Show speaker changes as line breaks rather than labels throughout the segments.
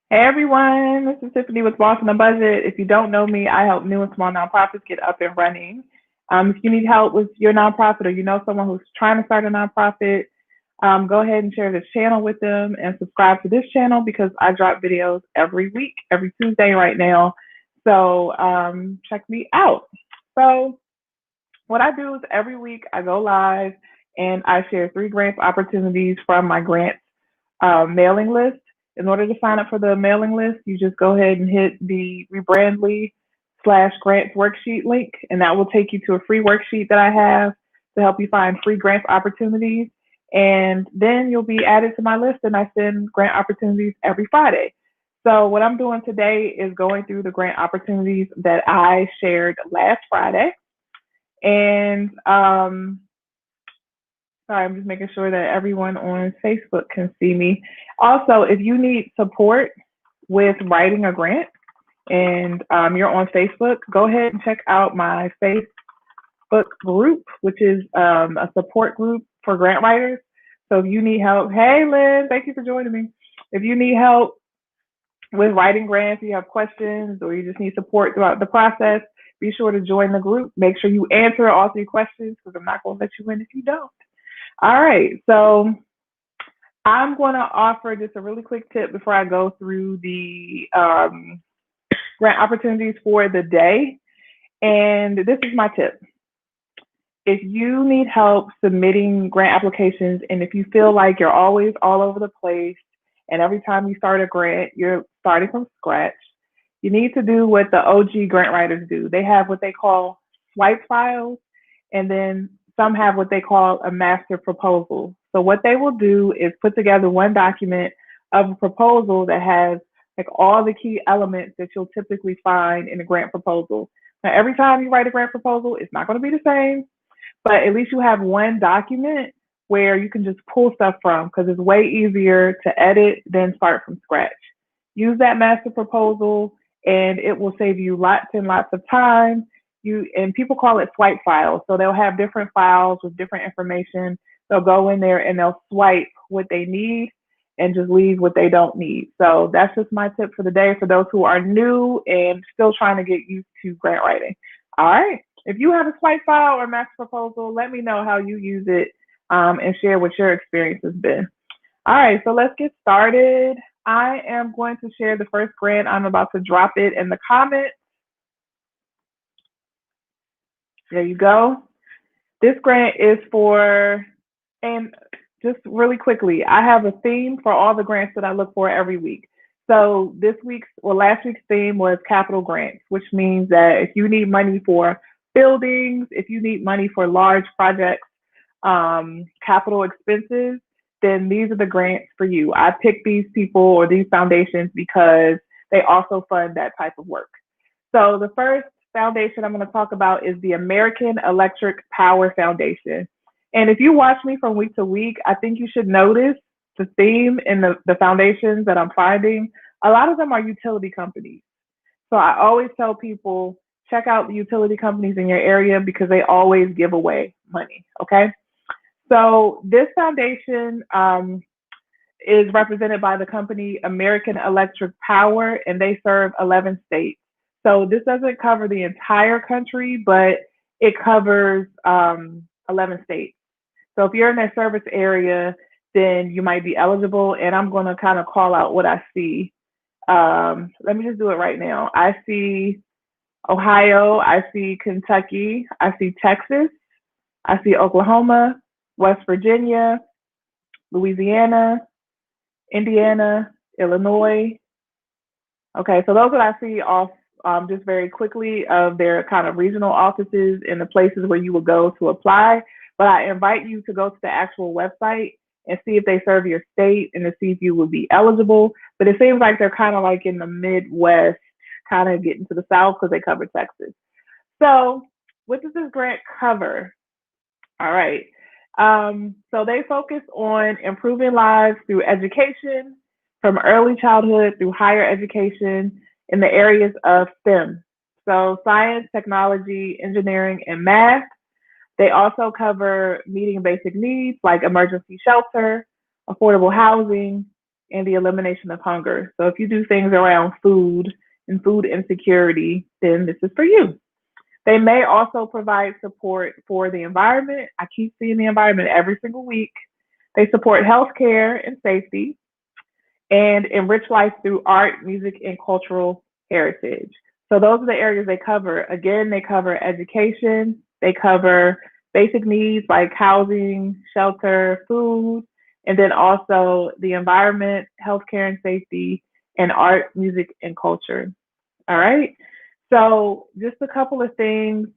Hey everyone, this is Tiffany with Boss on a Budget. If you don't know me, I help new and small nonprofits get up and running. If you need help with your nonprofit or you know someone who's trying to start a nonprofit, go ahead and share this channel with them and subscribe to this channel because I drop videos every week, every Tuesday right now. So check me out. So what I do is every week I go live and I share 3 grant opportunities from my grants mailing list. In order to sign up for the mailing list, you just go ahead and hit the Rebrandly/grants worksheet link, and that will take you to a free worksheet that I have to help you find free grant opportunities. And then you'll be added to my list, and I send grant opportunities every Friday. So, what I'm doing today is going through the grant opportunities that I shared last Friday. And sorry, I'm just making sure that everyone on Facebook can see me. Also, if you need support with writing a grant and you're on Facebook, go ahead and check out my Facebook group, which is a support group for grant writers. So if you need help, hey Lynn, thank you for joining me. If you need help with writing grants, you have questions, or you just need support throughout the process, be sure to join the group. Make sure you answer all 3 questions because I'm not going to let you in if you don't. All right, so I'm going to offer just a really quick tip before I go through the grant opportunities for the day. And this is my tip. If you need help submitting grant applications and if you feel like you're always all over the place and every time you start a grant, you're starting from scratch, you need to do what the OG grant writers do. They have what they call swipe files, and then some have what they call a master proposal. So what they will do is put together one document of a proposal that has like all the key elements that you'll typically find in a grant proposal. Now, every time you write a grant proposal, it's not going to be the same, but at least you have one document where you can just pull stuff from because it's way easier to edit than start from scratch. Use that master proposal and it will save you lots and lots of time. And people call it swipe files. So they'll have different files with different information. They'll go in there and they'll swipe what they need and just leave what they don't need. So that's just my tip for the day for those who are new and still trying to get used to grant writing. All right. If you have a swipe file or master proposal, let me know how you use it and share what your experience has been. All right, so let's get started. I am going to share the first grant. I'm about to drop it in the comments. There you go. This grant is for, and just really quickly, I have a theme for all the grants that I look for every week. So last week's theme was capital grants, which means that if you need money for buildings, if you need money for large projects, capital expenses, then these are the grants for you. I picked these people or these foundations because they also fund that type of work. So the first foundation I'm going to talk about is the American Electric Power Foundation. And if you watch me from week to week, I think you should notice the theme in the foundations that I'm finding. A lot of them are utility companies. So I always tell people, check out the utility companies in your area because they always give away money. Okay. So this foundation is represented by the company American Electric Power, and they serve 11 states. So this doesn't cover the entire country, but it covers 11 states. So if you're in that service area, then you might be eligible. And I'm going to kind of call out what I see. Let me just do it right now. I see Ohio, I see Kentucky, I see Texas, I see Oklahoma, West Virginia, Louisiana, Indiana, Illinois. Okay, so those that I see off just very quickly of their kind of regional offices and the places where you will go to apply. But I invite you to go to the actual website and see if they serve your state and to see if you would be eligible. But it seems like they're kind of like in the Midwest, kind of getting to the South because they cover Texas. So what does this grant cover? All right. So they focus on improving lives through education, from early childhood through higher education in the areas of STEM. So science, technology, engineering, and math. They also cover meeting basic needs like emergency shelter, affordable housing, and the elimination of hunger. So if you do things around food and food insecurity, then this is for you. They may also provide support for the environment. I keep seeing the environment every single week. They support healthcare and safety and enrich life through art, music, and cultural heritage. So those are the areas they cover. Again, they cover education, they cover basic needs like housing, shelter, food, and then also the environment, healthcare and safety, and art, music, and culture. All right. So just a couple of things.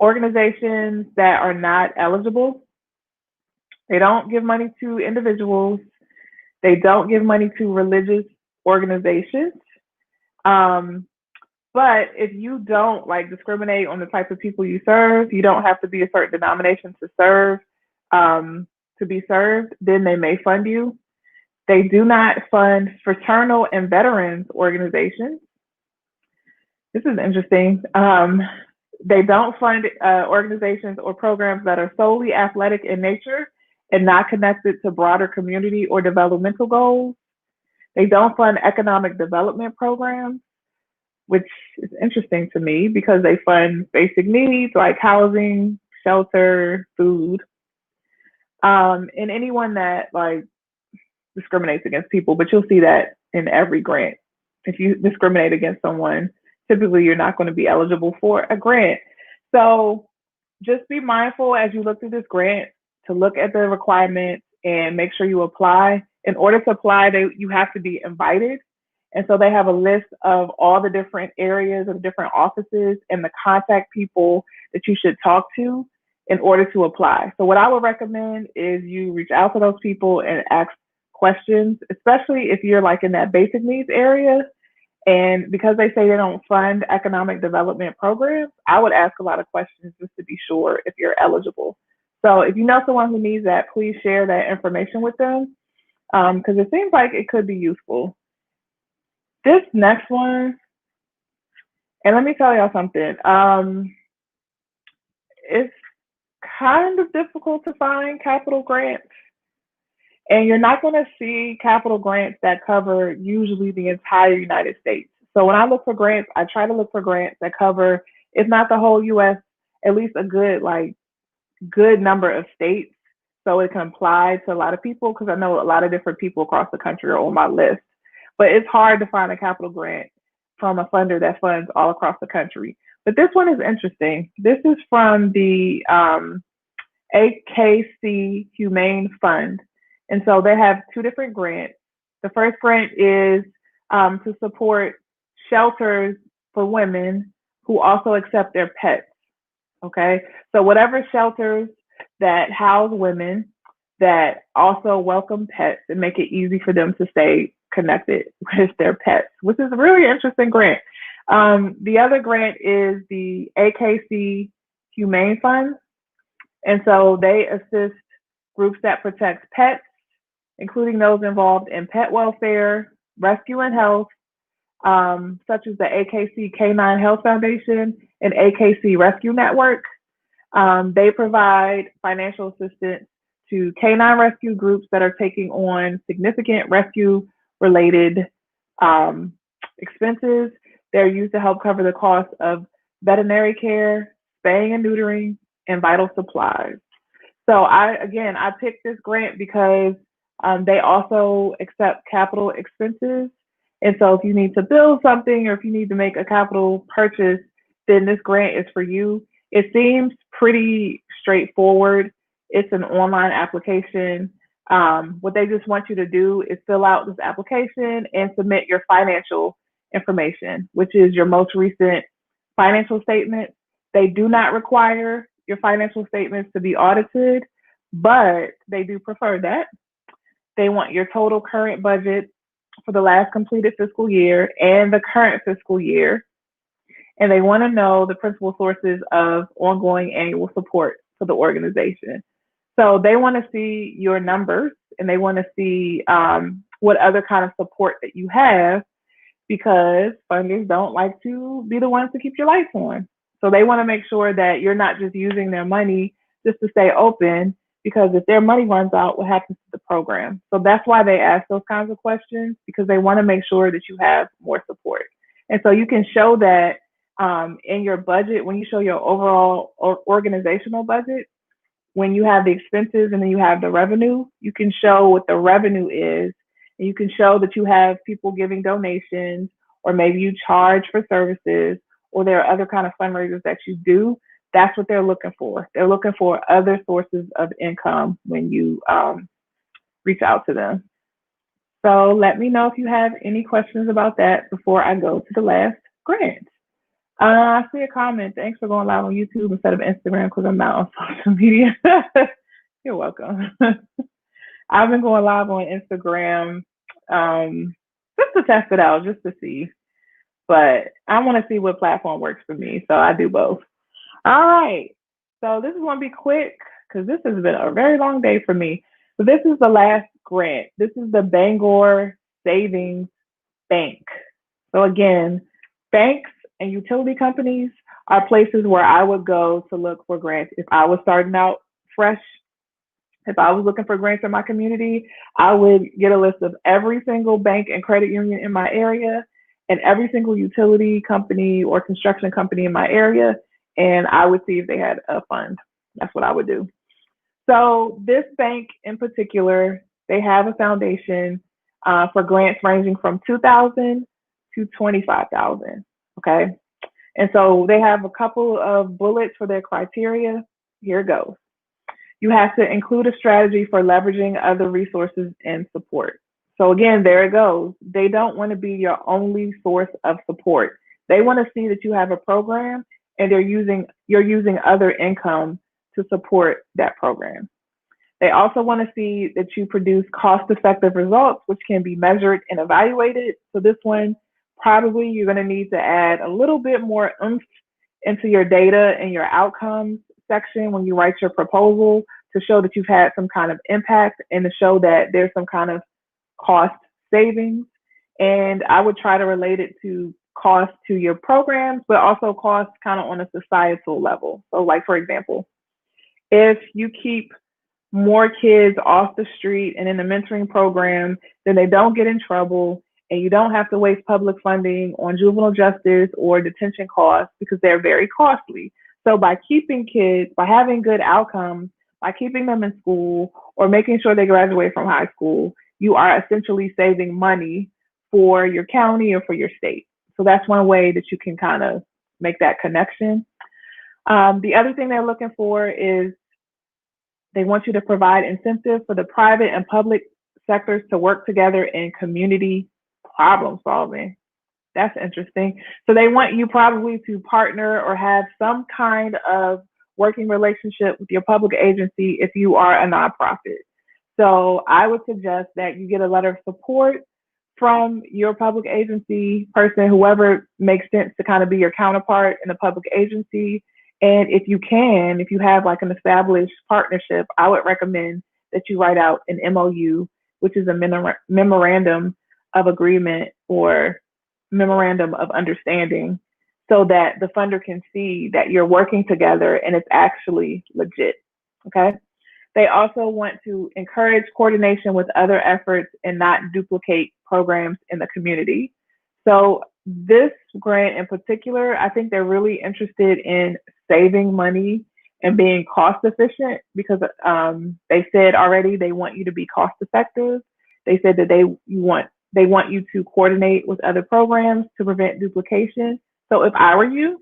Organizations that are not eligible, they don't give money to individuals. They don't give money to religious organizations. Um, but if you don't like discriminate on the type of people you serve, you don't have to be a certain denomination to serve, to be served, then they may fund you. They do not fund fraternal and veterans organizations. This is interesting. They don't fund organizations or programs that are solely athletic in nature and not connected to broader community or developmental goals. They don't fund economic development programs, which is interesting to me because they fund basic needs like housing, shelter, food, and anyone that like discriminates against people. But you'll see that in every grant. If you discriminate against someone, typically you're not going to be eligible for a grant. So just be mindful as you look through this grant to look at the requirements and make sure you apply. In order to apply, you have to be invited. And so they have a list of all the different areas of different offices and the contact people that you should talk to in order to apply. So what I would recommend is you reach out to those people and ask questions, especially if you're like in that basic needs area. And because they say they don't fund economic development programs, I would ask a lot of questions just to be sure if you're eligible. So if you know someone who needs that, please share that information with them because it seems like it could be useful. This next one, and let me tell y'all something. It's kind of difficult to find capital grants, and you're not going to see capital grants that cover usually the entire United States. So when I look for grants, I try to look for grants that cover, if not the whole U.S., at least a good number of states, so it can apply to a lot of people. Because I know a lot of different people across the country are on my list, but it's hard to find a capital grant from a funder that funds all across the country. But this one is interesting. This is from the AKC Humane Fund. And so they have two different grants. The first grant is to support shelters for women who also accept their pets. Okay. So whatever shelters that house women that also welcome pets and make it easy for them to stay connected with their pets, which is a really interesting grant. The other grant is the AKC Humane Fund. And so they assist groups that protect pets, including those involved in pet welfare, rescue and health, such as the AKC Canine Health Foundation and AKC Rescue Network. They provide financial assistance to canine rescue groups that are taking on significant rescue-related expenses. They're used to help cover the cost of veterinary care, spaying and neutering, and vital supplies. So I picked this grant because they also accept capital expenses. And so if you need to build something or if you need to make a capital purchase, then this grant is for you. It seems pretty straightforward. It's an online application. What they just want you to do is fill out this application and submit your financial information, which is your most recent financial statement. They do not require your financial statements to be audited, but they do prefer that. They want your total current budget for the last completed fiscal year and the current fiscal year. And they want to know the principal sources of ongoing annual support for the organization. So they want to see your numbers and they want to see what other kind of support that you have, because funders don't like to be the ones to keep your lights on. So they want to make sure that you're not just using their money just to stay open, because if their money runs out, what happens to the program? So that's why they ask those kinds of questions, because they want to make sure that you have more support. And so you can show that in your budget, when you show your overall organizational budget, when you have the expenses and then you have the revenue, you can show what the revenue is. And you can show that you have people giving donations, or maybe you charge for services, or there are other kind of fundraisers that you do. That's what they're looking for. They're looking for other sources of income when you reach out to them. So let me know if you have any questions about that before I go to the last grant. I see a comment. Thanks for going live on YouTube instead of Instagram, because I'm not on social media. You're welcome. I've been going live on Instagram just to test it out, just to see. But I want to see what platform works for me, so I do both. All right. So this is going to be quick because this has been a very long day for me. So this is the last grant. This is the Bangor Savings Bank. So again, banks and utility companies are places where I would go to look for grants. If I was starting out fresh, if I was looking for grants in my community, I would get a list of every single bank and credit union in my area and every single utility company or construction company in my area, and I would see if they had a fund. That's what I would do. So this bank in particular, they have a foundation for grants ranging from $2,000 to $25,000. Okay. And so they have a couple of bullets for their criteria. Here it goes. You have to include a strategy for leveraging other resources and support. So again, there it goes. They don't want to be your only source of support. They want to see that you have a program and you're using other income to support that program. They also want to see that you produce cost-effective results, which can be measured and evaluated. So this one, probably you're going to need to add a little bit more oomph into your data and your outcomes section when you write your proposal, to show that you've had some kind of impact and to show that there's some kind of cost savings. And I would try to relate it to cost to your programs, but also cost kind of on a societal level. So like, for example, if you keep more kids off the street and in the mentoring program, then they don't get in trouble and you don't have to waste public funding on juvenile justice or detention costs, because they're very costly. So by keeping kids, by having good outcomes, by keeping them in school or making sure they graduate from high school, you are essentially saving money for your county or for your state. So that's one way that you can kind of make that connection. The other thing they're looking for is they want you to provide incentives for the private and public sectors to work together in community problem solving. That's interesting. So they want you probably to partner or have some kind of working relationship with your public agency if you are a nonprofit. So I would suggest that you get a letter of support from your public agency person, whoever makes sense to kind of be your counterpart in the public agency. And if you have like an established partnership, I would recommend that you write out an MOU, which is a memorandum of agreement or memorandum of understanding, so that the funder can see that you're working together and it's actually legit. Okay. They also want to encourage coordination with other efforts and not duplicate programs in the community. So this grant in particular, I think they're really interested in saving money and being cost efficient, because they said already they want you to be cost effective. They said that they want you to coordinate with other programs to prevent duplication. So if I were you,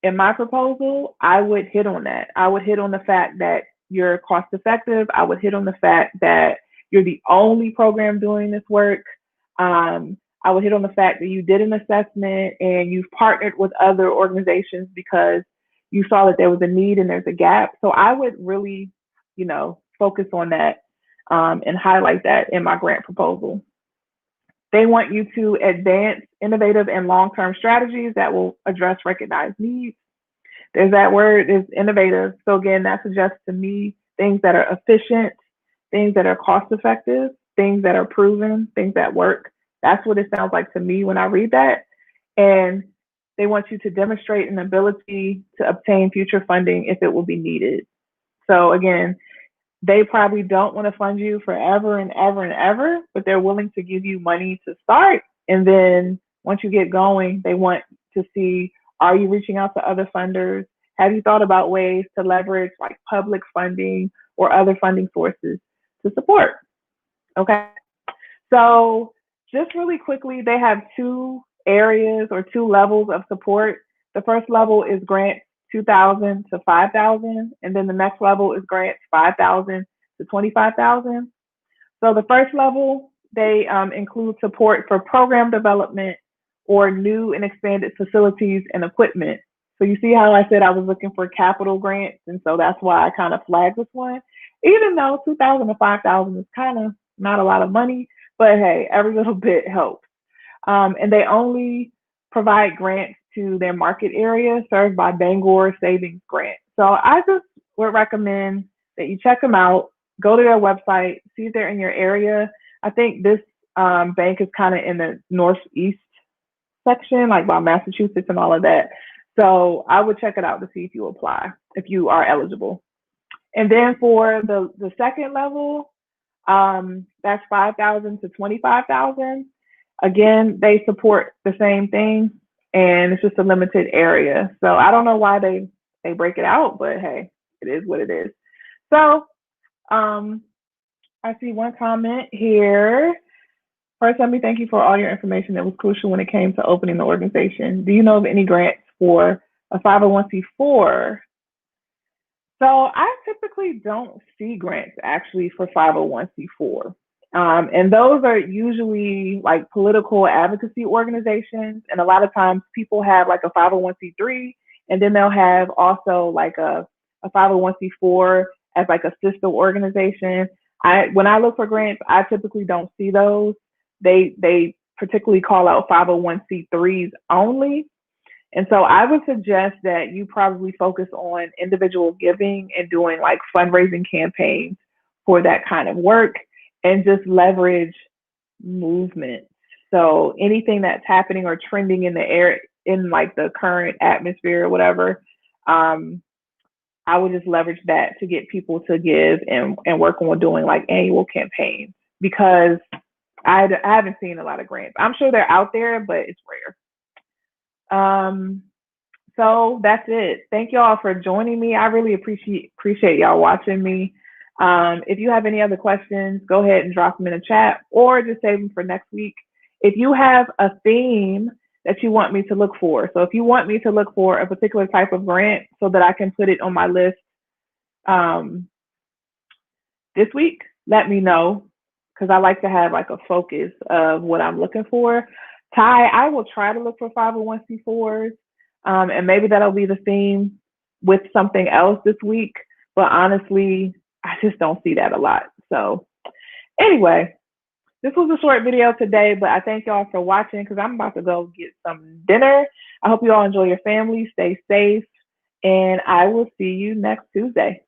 in my proposal, I would hit on that. I would hit on the fact that you're cost effective. I would hit on the fact that you're the only program doing this work. I would hit on the fact that you did an assessment and you've partnered with other organizations because you saw that there was a need and there's a gap. So I would really, focus on that and highlight that in my grant proposal. They want you to advance innovative and long-term strategies that will address recognized needs. There's that word, is innovative. So again, that suggests to me things that are efficient, things that are cost-effective, things that are proven, things that work. That's what it sounds like to me when I read that. And they want you to demonstrate an ability to obtain future funding if it will be needed. So again, They probably don't want to fund you forever and ever and ever, but they're willing to give you money to start. And then once you get going, they want to see, are you reaching out to other funders? Have you thought about ways to leverage like public funding or other funding sources to support? Okay. So just really quickly, they have two areas or two levels of support. The first level is grants 2,000 to 5,000, and then the next level is grants 5,000 to 25,000. So the first level, they include support for program development or new and expanded facilities and equipment. So you see how I said I was looking for capital grants, and so that's why I kind of flagged this one. Even though 2,000 to 5,000 is kind of not a lot of money, but hey, every little bit helps. And they only provide grants to their market area served by Bangor Savings Grant. So I just would recommend that you check them out, go to their website, see if they're in your area. I think this bank is kind of in the northeast section, like by Massachusetts and all of that. So I would check it out to see if you apply, if you are eligible. And then for the second level, that's 5,000 to 25,000. Again, they support the same thing, and it's just a limited area. So I don't know why they break it out, but hey, it is what it is. So I see one comment here. First, let me thank you for all your information that was crucial when it came to opening the organization. Do you know of any grants for a 501c4? So I typically don't see grants actually for 501c4. And those are usually like political advocacy organizations. And a lot of times people have like a 501c3, and then they'll have also like a 501c4 as like a sister organization. When I look for grants, I typically don't see those. They particularly call out 501c3s only. And so I would suggest that you probably focus on individual giving and doing like fundraising campaigns for that kind of work, and just leverage movement. So anything that's happening or trending in the air, in like the current atmosphere or whatever, I would just leverage that to get people to give and work on doing like annual campaigns, because I haven't seen a lot of grants. I'm sure they're out there, but it's rare. So that's it. Thank y'all for joining me. I really appreciate y'all watching me. If you have any other questions, go ahead and drop them in the chat or just save them for next week. If you have a theme that you want me to look for, so if you want me to look for a particular type of grant so that I can put it on my list this week, let me know, because I like to have like a focus of what I'm looking for. Ty, I will try to look for 501c4s, and maybe that'll be the theme with something else this week. But honestly, I just don't see that a lot. So anyway, this was a short video today, but I thank y'all for watching, because I'm about to go get some dinner. I hope you all enjoy your family, stay safe, and I will see you next Tuesday.